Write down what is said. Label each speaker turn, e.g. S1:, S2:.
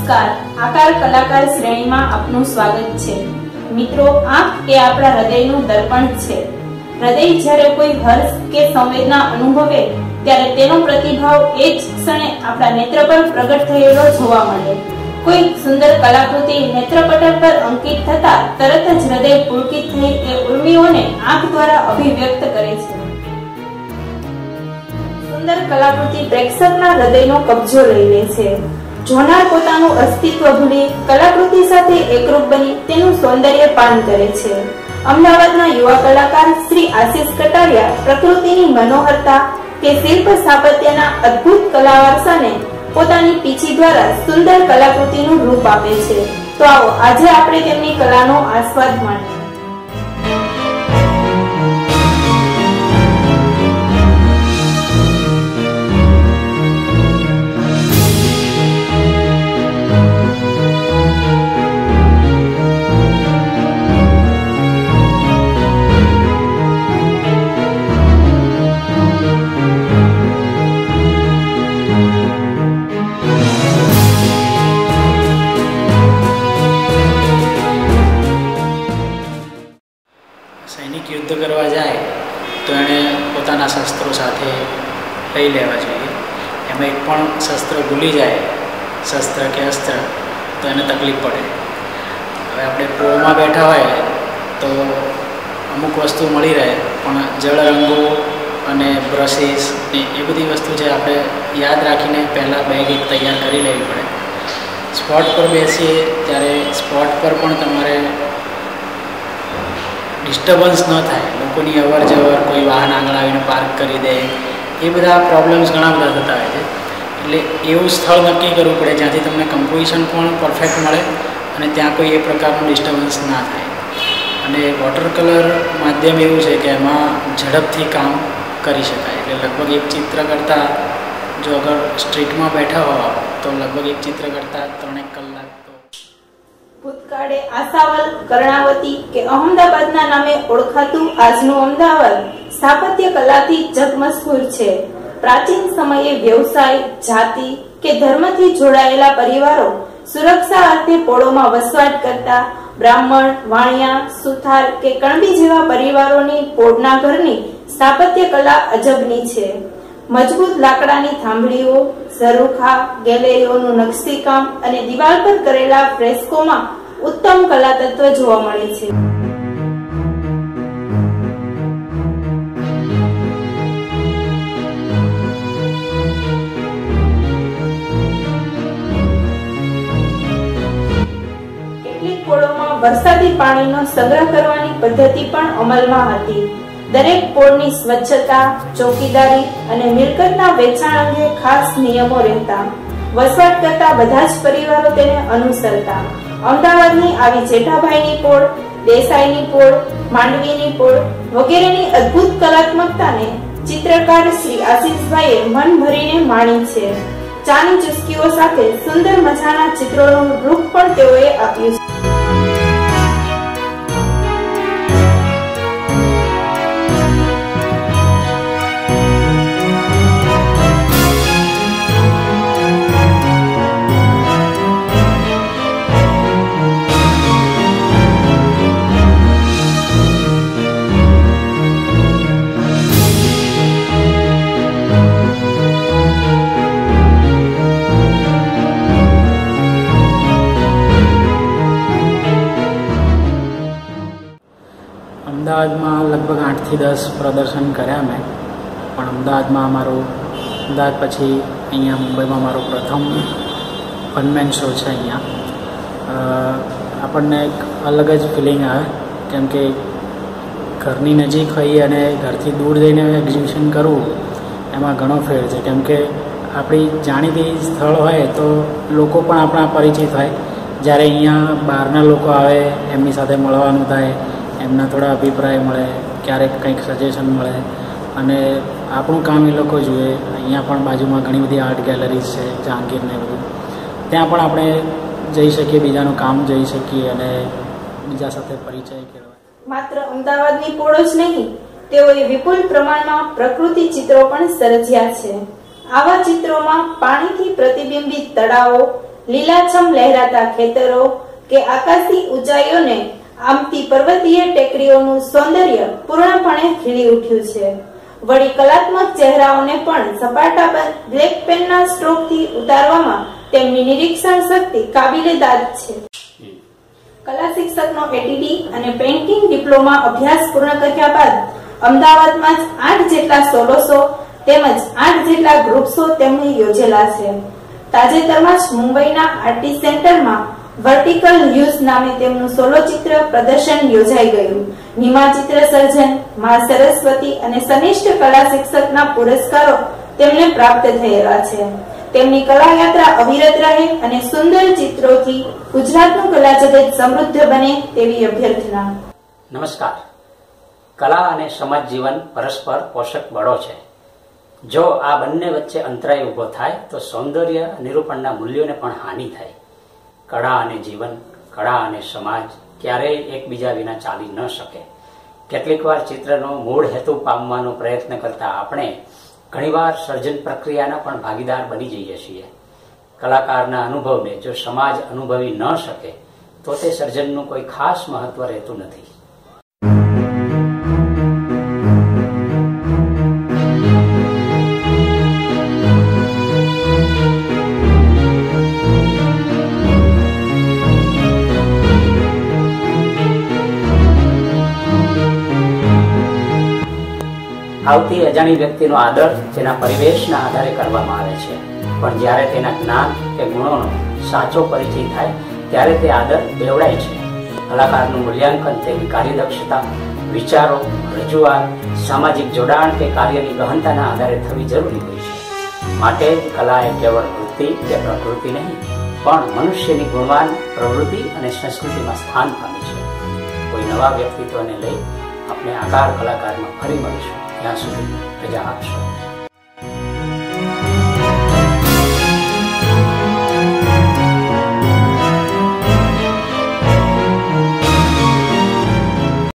S1: નમસ્કાર, આકાર કલાકાર શ્રેણીમાં આપનું સ્વાગત છે। મિત્રો, આંખ એ આપણા હૃદયનું દર્પણ છે। હૃદય જ્યારે કોઈ હર્ષ કે સંવેદના અનુભવે ત્યારે તેનો પ્રતિભાવ એ જ ક્ષણે આપણા નેત્ર પર પ્રગટ થયેલો જોવા મળે। કોઈ સુંદર કલાકૃતિ નેત્રપટલ પર અંકિત થતા તરત જ હૃદય પુલકિત થઈ એ ઉર્મિઓને આંખ દ્વારા અભિવ્યક્ત કરે છે। સુંદર કલાકૃતિ પ્રેક્ષકના હૃદયનો કબજો લઈ લે છે। જોનાર પોતાનું અસ્તિત્વ ભૂલી કલાકૃતિ સાથે એકરૂપ બની તેનું સૌંદર્ય પાન કરે છે। અમદાવાદના યુવા કલાકાર શ્રી આશિષ કટારિયા પ્રકૃતિની મનોહરતા કે શિલ્પ સ્થાપત્યના અદ્ભુત કલા વારસાને પોતાની પીંછી દ્વારા સુંદર કલાકૃતિનું રૂપ આપે છે। તો આવો આજે આપણે તેમની કલાનો આસ્વાદ માણીએ।
S2: સૈનિક યુદ્ધ કરવા જાય તો એણે પોતાના શસ્ત્રો સાથે લઈ લેવા જોઈએ। એમાં એક પણ શસ્ત્ર ભૂલી જાય, શસ્ત્ર કે અસ્ત્ર, તો એને તકલીફ પડે। હવે આપણે પોળમાં બેઠા હોય તો અમુક વસ્તુ મળી રહે, પણ જળ રંગો અને બ્રશિસ એ બધી વસ્તુ છે આપણે યાદ રાખીને પહેલાં બેગ એક તૈયાર કરી લેવી પડે। સ્પોટ પર બેસીએ ત્યારે સ્પોટ પર પણ તમારે ડિસ્ટર્બન્સ ન થાય, લોકોની અવર જવર, કોઈ વાહન આગળ આવીને પાર્ક કરી દે, એ બધા પ્રોબ્લેમ્સ ઘણા બધા થતા હોય છે। એટલે એવું સ્થળ નક્કી કરવું પડે જ્યાંથી તમને કમ્પોઝિશન પણ પરફેક્ટ મળે અને ત્યાં કોઈ એ પ્રકારનું ડિસ્ટર્બન્સ ના થાય। અને વોટર કલર માધ્યમ એવું છે કે એમાં ઝડપથી કામ કરી શકાય। એટલે લગભગ એક ચિત્ર કરતાં જો અગર સ્ટ્રીટમાં બેઠા હો તો લગભગ એક ચિત્ર કરતાં 3 કલાક
S1: ભૂતકાળે આશાવલ, કર્ણાવતી કે અહમદાબાદના નામે ઓળખાતું આજનું અમદાવાદ સ્થાપત્ય કલાથી જગમશહૂર છે। પ્રાચીન સમયે વ્યવસાય, જાતિ કે ધર્મથી જોડાયેલા પરિવારો સુરક્ષા અર્થે પોળોમાં વસવાટ કરતા બ્રાહ્મણ, વાણિયા, સુથાર કે કણબી જેવા પરિવારોની પોળના ઘરની સ્થાપત્ય કલા અજબની છે। મજબૂત લાકડાની થાંભલીઓ, ઝરૂખા, ગેલેરીઓનું નકશીકામ અને દિવાલ પર કરેલા ફ્રેસ્કોમાં ઉત્તમ કલા તત્વ જોવા મળે છે। કેટલીક પોળોમાં વરસાદી પાણીનો સંગ્રહ કરવાની પદ્ધતિ પણ અમલમાં હતી। દરેક પોળની સ્વચ્છતા, ચોકીદારી અને મિલકતના વેચાણ અંગે ખાસ નિયમો રહેતા। વસવાટ કરતા બધા જ પરિવારો તેને અનુસરતા। અમદાવાદની આવી જેઠાભાઈની પોળ, દેસાઈની પોળ, માંડવીની પોળ વગેરેની અદ્ભુત કલાત્મકતાને ચિત્રકાર શ્રી આશિષભાઈએ મન ભરીને માણી છે। ચાની ચુસ્કીઓ સાથે સુંદર મજાના ચિત્રોનું રૂપ પણ તેઓએ આપ્યું છે।
S2: અમદાવાદમાં લગભગ 8 થી 10 પ્રદર્શન કર્યા મેં, પણ અમદાવાદ પછી અહીંયા મુંબઈમાં મારો પ્રથમ વનમેન શો છે। અહીંયા આપણને એક અલગ જ ફિલિંગ આવે, કેમ કે ઘરની નજીક હોય અને ઘરથી દૂર જઈને એક્ઝિબિશન કરવું એમાં ઘણો ફેર છે। કેમ કે આપણી જાણીતી સ્થળ હોય તો લોકો પણ આપણા પરિચિત હોય, જ્યારે અહીંયા બહારના લોકો આવે એમની સાથે મળવાનું થાય, એમના થોડા અભિપ્રાય મળે, ક્યારેક કંઈક સજેશન મળે અને આપણું કામ એ લોકો જુએ। અહીંયા પણ બાજુમાં ઘણી બધી આર્ટ ગેલેરીઝ છે, જહાંગીરને બધું, ત્યાં પણ આપણે જઈ શકીએ, બીજાનું કામ જોઈ શકીએ અને બીજા સાથે પરિચય કેળવાય।
S1: માત્ર અમદાવાદની પોળો જ નહીં, તેઓએ વિપુલ પ્રમાણમાં પ્રકૃતિ ચિત્રો પણ સર્જ્યા છે। આવા ચિત્રોમાં પાણીથી પ્રતિબિંબિત તળાવો, લીલાછમ લહેરાતા ખેતરો કે આકાશી ઊંચાઈઓને આમતી પર્વતીય ટેકરીઓનું સૌંદર્ય પૂર્ણપણે ખીલી ઉઠ્યું છે. વળી કલાત્મક ચહેરાઓને પણ સપાટા બ્લેક પેનના સ્ટ્રોકથી ઉતારવામાં તેમની નિરીક્ષણ શક્તિ કાબિલે દાદ છે. કલા શિક્ષકનો એટીડી અને પેઇન્ટિંગ ડિપ્લોમા અભ્યાસ પૂર્ણ કર્યા બાદ અમદાવાદમાં જ 8 જેટલા સોલો શો તેમજ 8 જેટલા ગ્રુપ શો તેમણે યોજેલા છે. તાજેતરમાં જ મુંબઈના આર્ટિસ્ટ સેન્ટરમાં વર્ટિકલ હ્યુઝ નામે તેમનું સોલો ચિત્ર પ્રદર્શન યોજાઈ ગયું. નિમા ચિત્ર સર્જન, મા સરસ્વતી અને સનિષ્ઠ કલા શિક્ષકના પુરસ્કારો તેમને પ્રાપ્ત થયેલા છે. તેમની કલા યાત્રા અવિરત રહે અને સુંદર ચિત્રોથી ગુજરાતનું કલા જગત સમૃદ્ધ બને તેવી અભ્યર્થના.
S3: નમસ્કાર. કલા અને સમાજ જીવન પરસ્પર પોષક બળો છે. જો આ બંને વચ્ચે અંતરાય ઉભો થાય તો સૌંદર્ય નિરૂપણના મૂલ્યોને પણ હાનિ થાય. કળા અને જીવન, કળા અને સમાજ ક્યારેય એકબીજા વિના ચાલી ન શકે. કેટલીક વાર ચિત્રનો મૂળ હેતુ પામવાનો પ્રયત્ન કરતા આપણે ઘણીવાર સર્જન પ્રક્રિયાના પણ ભાગીદાર બની જઈએ છીએ. કલાકારના અનુભવને જો સમાજ અનુભવી ન શકે તો તે સર્જનનું કોઈ ખાસ મહત્વ રહેતું નથી. આવતી અજાણી વ્યક્તિનો આદર તેના પરિવેશના આધારે કરવામાં આવે છે, પણ જ્યારે તેના જ્ઞાન કે ગુણોનો સાચો પરિચય થાય ત્યારે તે આદર બેવડાય છે. કલાકારનું મૂલ્યાંકન તેની કાર્યદક્ષતા, વિચારો, રજૂઆત, સામાજિક જોડાણ કે કાર્યની ગહનતાના આધારે થવી જરૂરી હોય છે. માટે કલા એ કેવળ વૃત્તિ કે પ્રકૃતિ નહીં, પણ મનુષ્યની ગુણવાન પ્રવૃત્તિ અને સંસ્કૃતિમાં સ્થાન પામી છે. કોઈ નવા વ્યક્તિત્વને લઈ આપણે આકાર કલાકારમાં ફરી મળીશું. ત્યાં સુધી રજા આપશો.